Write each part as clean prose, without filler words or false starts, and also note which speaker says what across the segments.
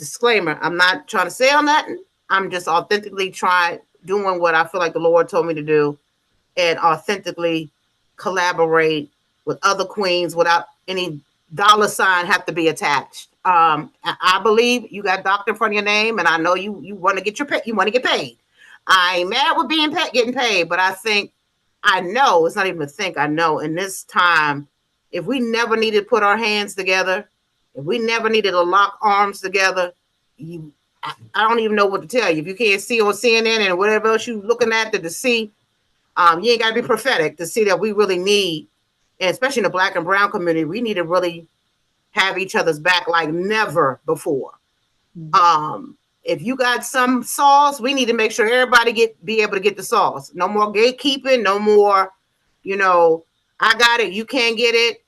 Speaker 1: disclaimer, I'm not trying to sell nothing. I'm just authentically doing what I feel like the Lord told me to do, and authentically collaborate with other queens without any dollar sign have to be attached. I believe you got doctor in front of your name, and I know you want to get your pay, you want to get paid. I ain't mad with getting paid, but I know it's not even a think. I know in this time, if we never needed to put our hands together, if we never needed to lock arms together, I don't even know what to tell you. If you can't see on CNN and whatever else you looking at to see, you ain't got to be prophetic to see that we really need, and especially in the Black and brown community, we need to really have each other's back like never before. If you got some sauce, we need to make sure everybody be able to get the sauce. No more gatekeeping, no more, I got it, you can't get it.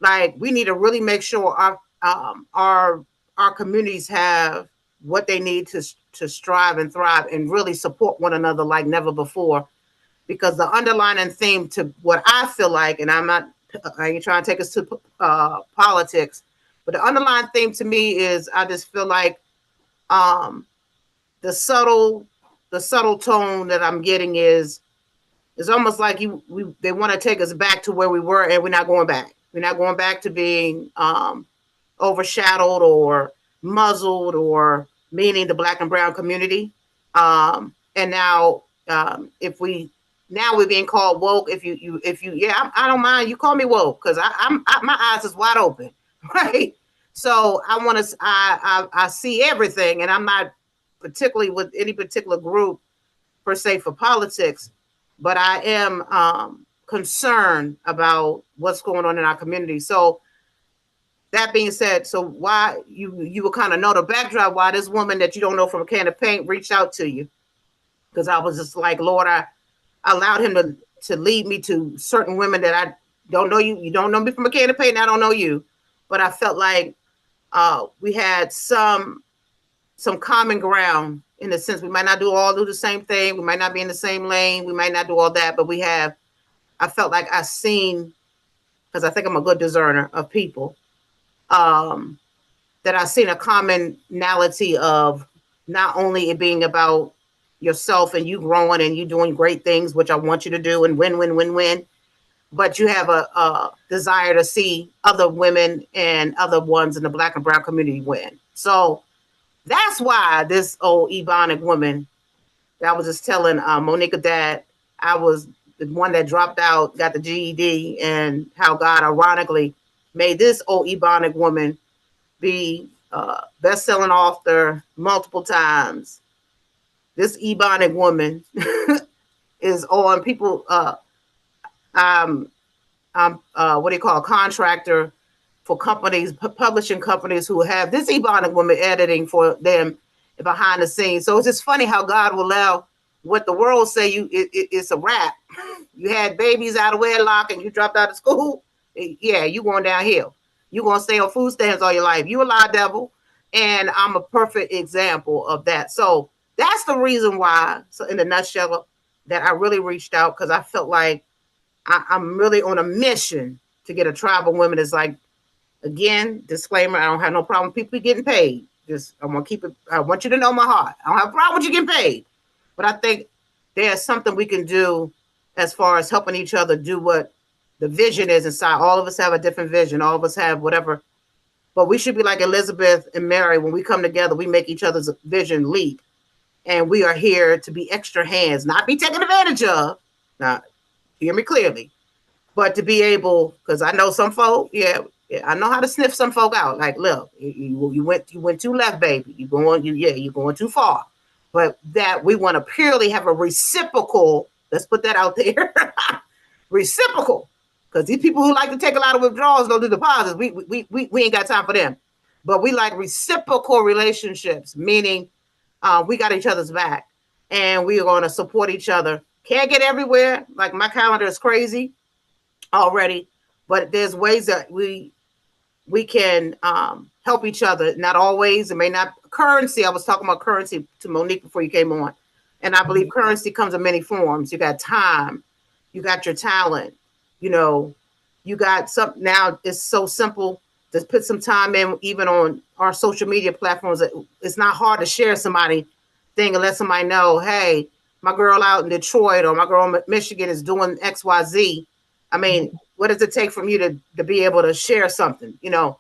Speaker 1: Like, we need to really make sure our communities have what they need to strive and thrive and really support one another like never before. Because the underlying theme to what I feel like, and I ain't trying to take us to politics, but the underlying theme to me is I just feel like the subtle tone that I'm getting is almost like they want to take us back to where we were, and we're not going back. We're not going back to being overshadowed or muzzled, or meaning the Black and brown community. And now we're being called woke. If you I don't mind, you call me woke, because my eyes is wide open, right? So I see everything, and I'm not particularly with any particular group per se for politics, but I am concerned about what's going on in our community. So that being said, so why you will kind of know the backdrop why this woman that you don't know from a can of paint reached out to you, because I was just like, Lord, I allowed him to lead me to certain women that I don't know you. You don't know me from a can of paint, and I don't know you, but I felt like we had some common ground, in the sense we might not do the same thing. We might not be in the same lane. We might not do all that, but I felt like I seen, because I think I'm a good discerner of people, that I seen a commonality of not only it being about yourself and you growing and you doing great things, which I want you to do, and win, but you have a desire to see other women and other ones in the Black and brown community win. So that's why this old Ebonic woman that I was just telling Monica that I was the one that dropped out, got the GED, and how God ironically made this old Ebonic woman be best-selling author multiple times. This Ebonic woman is on people. I'm what do you call a contractor for companies, publishing companies who have this Ebonic woman editing for them behind the scenes. So it's just funny how God will allow what the world say it's a wrap. You had babies out of wedlock and you dropped out of school. Yeah, you going downhill. You gonna stay on food stamps all your life. You a lie devil, and I'm a perfect example of that. So that's the reason why. So in a nutshell, that I really reached out, because I felt like I'm really on a mission to get a tribe of women. It's like, again, disclaimer, I don't have no problem with people getting paid. I want you to know my heart. I don't have a problem with you getting paid. But I think there's something we can do as far as helping each other do what the vision is inside. All of us have a different vision. All of us have whatever. But we should be like Elizabeth and Mary. When we come together, we make each other's vision leap. And we are here to be extra hands, not be taken advantage of. Now, hear me clearly. But to be able, because I know some folk, I know how to sniff some folk out. Like, look, you went too left, baby. You're going too far. But that we want to purely have a reciprocal. Let's put that out there. Reciprocal, because these people who like to take a lot of withdrawals don't do deposits. We ain't got time for them. But we like reciprocal relationships, meaning we got each other's back, and we are going to support each other. Can't get everywhere. Like, my calendar is crazy already, but there's ways that we can help each other. Not always. It may not. Currency. I was talking about currency to Monique before you came on, and I believe currency comes in many forms. You got time. You got your talent. You got something. Now it's so simple. just put some time in, even on our social media platforms. It's not hard to share somebody thing and let somebody know, hey, my girl out in Detroit or my girl in Michigan is doing XYZ. I mean, what does it take from you to be able to share something? You know,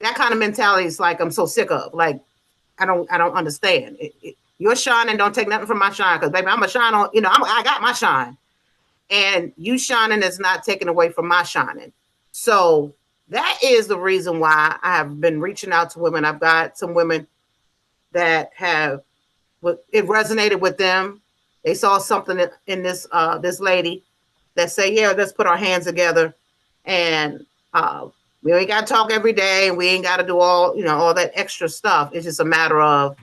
Speaker 1: that kind of mentality is like I'm so sick of. Like, I don't understand. You're shining, don't take nothing from my shine, because baby, I'm a shine on. You know, I got my shine, and you shining is not taken away from my shining. So that is the reason why I have been reaching out to women. I've got some women that have it resonated with them. They saw something in this lady that say, yeah, let's put our hands together, and we ain't got to talk every day, and we ain't got to do all that extra stuff. It's just a matter of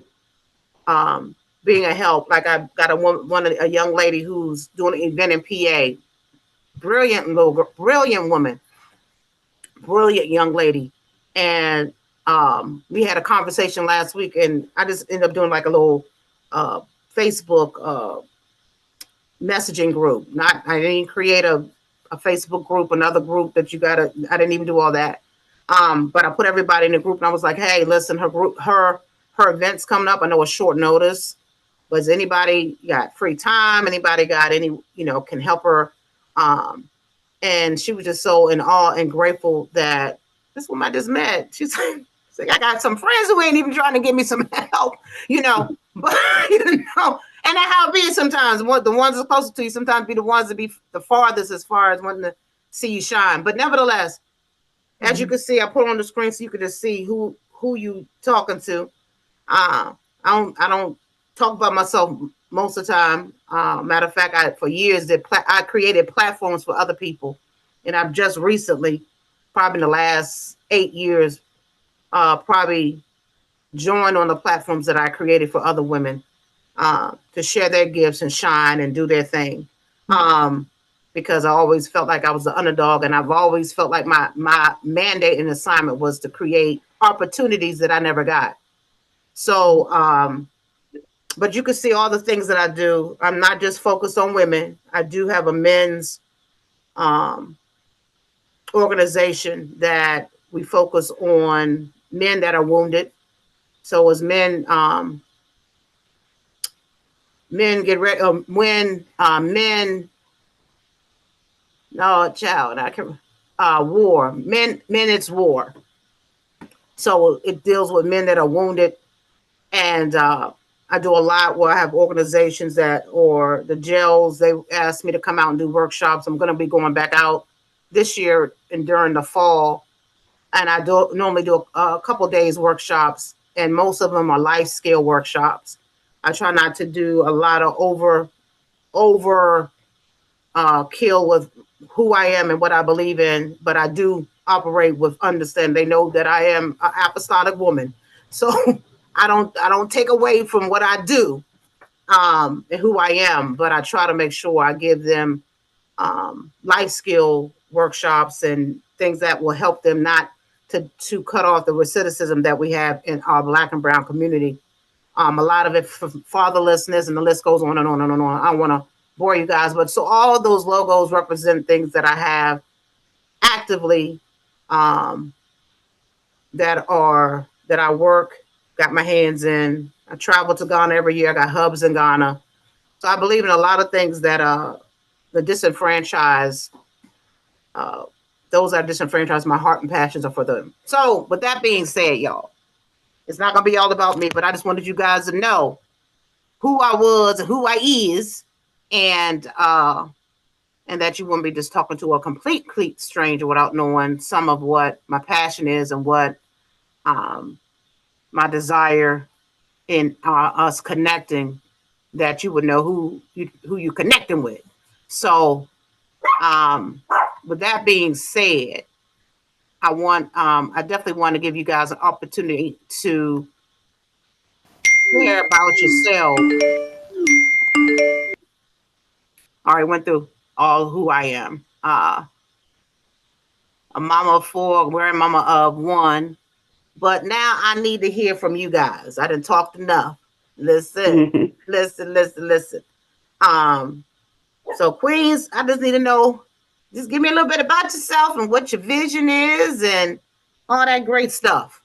Speaker 1: being a help. Like I've got a young lady who's doing an event in PA. Brilliant woman, brilliant young lady, and we had a conversation last week, and I just ended up doing like a little Facebook messaging group. I didn't create a Facebook group, another group that I didn't even do all that. But I put everybody in the group, and I was like, hey, listen, her event's coming up. I know it's short notice. Was anybody got free time? Anybody got any, can help her? And she was just so in awe and grateful that this woman I just met. She's like, I got some friends who ain't even trying to give me some help, but and that's how it be sometimes. The ones that's closest to you sometimes be the ones that be the farthest as far as wanting to see you shine. But nevertheless, as you can see, I put on the screen so you can just see who you talking to. I don't talk about myself most of the time. Matter of fact, for years I created platforms for other people, and I've just recently, probably in the last 8 years, probably joined on the platforms that I created for other women to share their gifts and shine and do their thing. Because I always felt like I was the underdog, and I've always felt like my mandate and assignment was to create opportunities that I never got. So, but you can see all the things that I do. I'm not just focused on women. I do have a men's organization that we focus on men that are wounded. So as men get ready, when men, no, child, I can, war, men, it's war. So it deals with men that are wounded. And I do a lot where I have organizations or the jails, they ask me to come out and do workshops. I'm going to be going back out this year and during the fall. And I normally do a couple days workshops, and most of them are life skill workshops. I try not to do a lot of over kill with who I am and what I believe in, but I do operate with understanding. They know that I am an apostolic woman. So I don't take away from what I do and who I am, but I try to make sure I give them life skill workshops and things that will help them not to cut off the recidivism that we have in our Black and Brown community. A lot of it for fatherlessness, and the list goes on and on and on. I don't want to bore you guys, but so all of those logos represent things that I have actively that I work, got my hands in. I travel to Ghana every year. I got hubs in Ghana. So I believe in a lot of things that the disenfranchised, those that are disenfranchised, my heart and passions are for them. So with that being said, y'all, it's not going to be all about me, but I just wanted you guys to know who I was and who I is, and that you wouldn't be just talking to a complete stranger without knowing some of what my passion is and what my desire in us connecting, that you would know who you connecting with. So with that being said, I definitely want to give you guys an opportunity to share about yourself. All right, went through all who I am. A mama of 4, grandmama of 1. But now I need to hear from you guys. I didn't talk enough. Listen. So Queens, I just need to know, just give me a little bit about yourself and what your vision is, and all that great stuff.